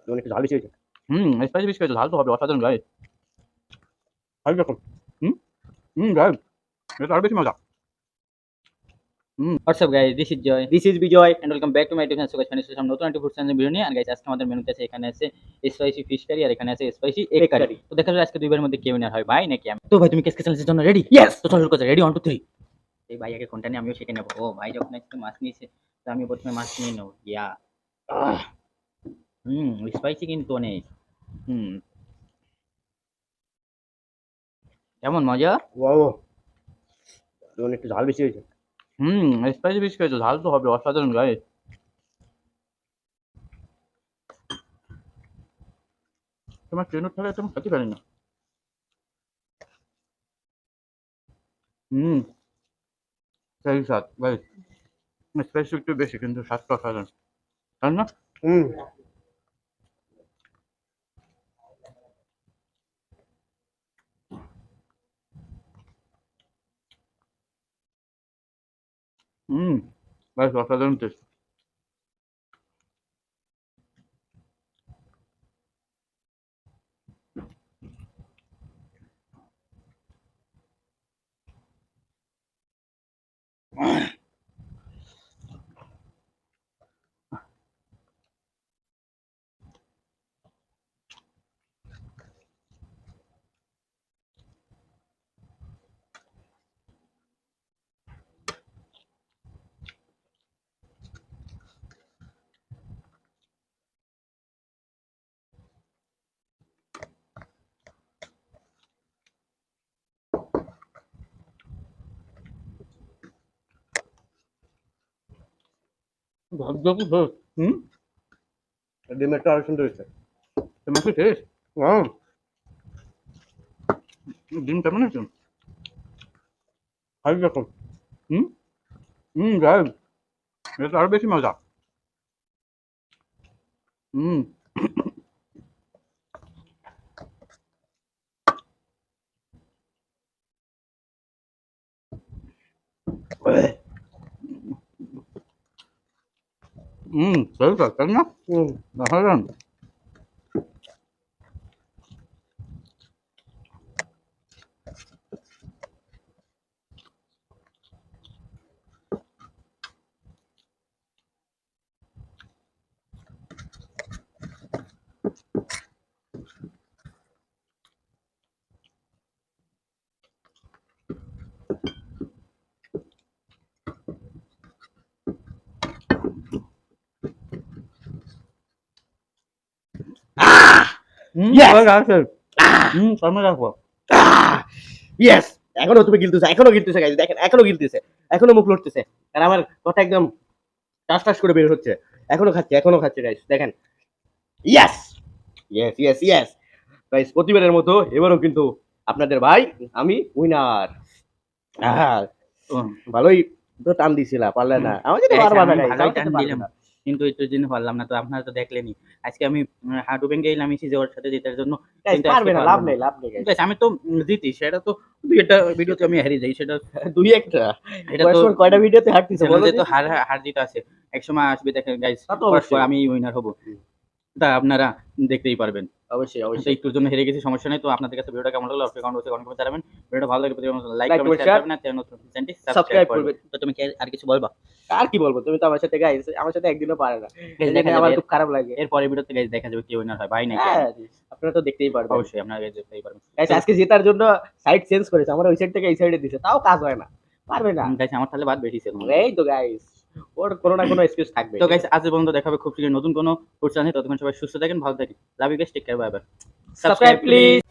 একটু ঝাল বেশি হয়েছে। স্পাইসি বেশি খেয়েছো, ঝাল তো হবে অসাধারণ গাইস। আর দেখুন গাইস এটা আর বেশি মজা। What's up guys, this is Joy this is Bijoy. and welcome back to my YouTube channel Sukash Finance System নতুন একটা ফুড চ্যানেল ভিডিও নিয়ে। আর গাইস আজকে আমাদের মেনুতে আছে, এখানে আছে স্পাইসি ফিশ কারি আর এখানে আছে স্পাইসি এগ Egg কারি। curry। তো দেখা যাবে আজকে দুইবার মধ্যে কে উইনার হয়, ভাই নাকি আমি। তো ভাই তুমি কেসকে চ্যানেলের জন্য রেডি? ইয়েস। তো চলো শুরু করা, রেডি 1 2 3। এই ভাই আগে কোনটা নিয়ে আমিও শিখে নেব। ও ভাই যখন একটু মাছ নিয়েছে তো আমি প্রথমে মাছ নিয়ে নেব। ইয়া স্পাইসি কিন্তু অনেক। কেমন মজা? ওয়াও, একটু ঝাল বেশি হয়েছে। স্পাইসি বেশি খেয়েছো, ঝাল তো হবে অসাধারণ গাইস। তোমার ট্রেন উঠতে তুমি খেতে পারি না। সেই স্বাদ গাইস, স্পাইসি একটু বেশি কিন্তু স্বাদটা অসাধারণ, তাই না? হুম গাইস অসাধারণ টেস্ট। ভাগ্য কি শেষ। ডিমেরটা আরো সুন্দর হয়েছে। তোমার কি শেষ? হ্যাঁ ডিম কেমন আছে? আর দেখুন গাইস এটা আরো বেশি মজা। হুম সেই স্বাদ, তাই না? অসাধারণ। ইয়েস। এখনো তুমি গিলতেছো, এখনো গিলতেছে গাইস, দেখেন এখনো গিলতেছে, এখনো মুখ লড়তেছে। আর আমার কথা একদম টাস টাস করে বের হচ্ছে। এখনো খাচ্ছে গাইস, দেখেন। Yes yes yes yes guys, প্রতিবারের মতো এবারও কিন্তু আপনাদের ভাই আমি উইনার। ভালোই তো টান দিছিলা, পারলে না আমার যদি বারবার না গাইস, ভালোই আমার টান সাথে দিলাম, কিন্তু একটু দিন পারলাম না। তো আপনারা তো দেখলেনি আজকে আমি হাঁটু ভেঙে গেলাম ইসি ওর সাথে জেতার জন্য, গাইস কিন্তু পারবে আজকে না, পারবো লাভ না। নেই লাভ নেই গাইস। গাইস আমি তো জিতি, সেটা তো দুই একটা ভিডিওতে আমি হারিয়ে যাই, সেটা দুই একটা এটা তো কয়টা ভিডিওতে হাঁটতেছে বলো চ্যানেলে তো দেখি? হার জিত আছে, একসময় আসবে দেখেন গাইস, তা তো পরস্পর অবশ্যই। আমি উইনার হব, তা আপনারা দেখতেই পারবেন। অবশ্যই তো অবশ্যই। একটুর জন্য হেরে গেছি, সমস্যা নেই। তো আপনাদের কাছে ভিডিওটা কেমন লাগলো অবশ্যই কমেন্ট বক্সে কমেন্ট করে জানাবেন। ভিডিওটা ভালো লাগলে like like comment comment share share করবেন আর চ্যানেলটি সাবস্ক্রাইব সাবস্ক্রাইব করবেন। করবেন। তো তুমি কি আর কিছু বলবা? আর কি বলবো, তুমি তো আমার সাথে গাইস, আমার সাথে একদিনও পারে না, গাইস এই দেখা জন্য যাবে আমার খুব খারাপ লাগে। এর পরের ভিডিওতে গাইস দেখা যাবে কে উইনার হয়, ভাই নাকি হ্যাঁ, আমি। আপনারা তো দেখতেই পারবেন। অবশ্যই আপনারা গাইস দেখতেই পারবেন। গাইস আজকে জেতার জন্য সাইড চেঞ্জ করেছে, আমরা ওই সাইড থেকে এই সাইডে দিছে, তাও কাজ হয় না, পারবে না। গাইস আমার তাহলে বাদ বেশি ছিল। এই তো গাইস, ওর কোনো না কোনো এক্সকিউজ থাকবে। তো গাইস আজ পর্যন্ত দেখা হবে খুব শীঘ্রই নতুন কোনো কোর্স আছে। ততক্ষণ সবাই সুস্থ থাকেন, ভালো থাকেন। Love you guys, take care, bye bye. Subscribe please.